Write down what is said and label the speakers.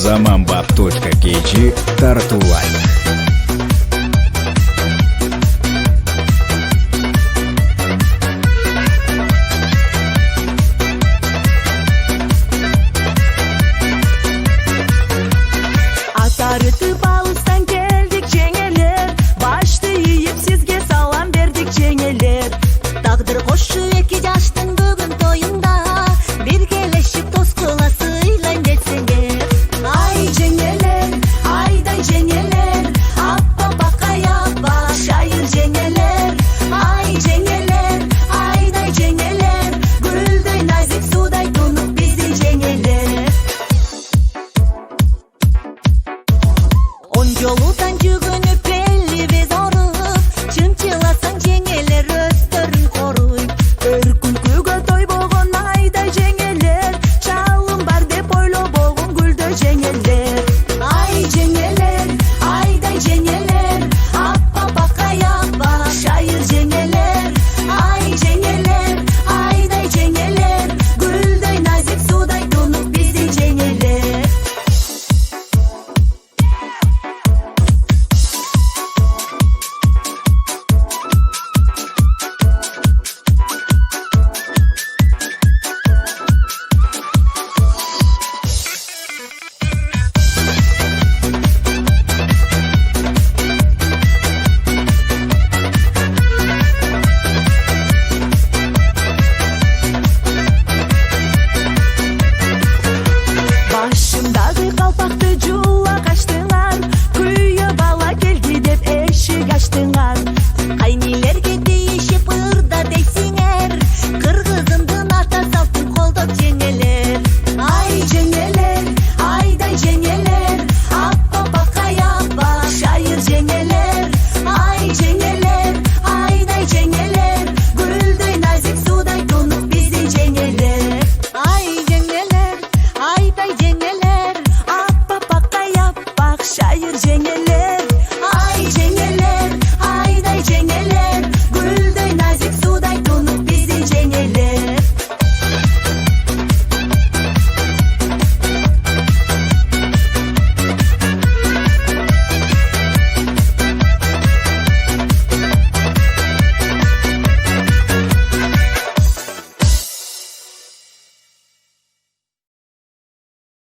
Speaker 1: Zamambap.kg Тартулай.
Speaker 2: Атарытып алыстан келдик жеңелер, башты ийип сизге салам бердик жеңелер.
Speaker 3: Тагдыр кошу эки жаштын бүгүн тоюнда, биргелешип тоз кыла сыйлайм десеңер.
Speaker 2: Ай жеңелер, айдай жеңелер, аппа бакая башайыр жеңелер. Ай жеңелер, айдай жеңелер, гүлдөй назик судай тунуп биздин жеңелер.
Speaker 3: Он жолудан жүгүн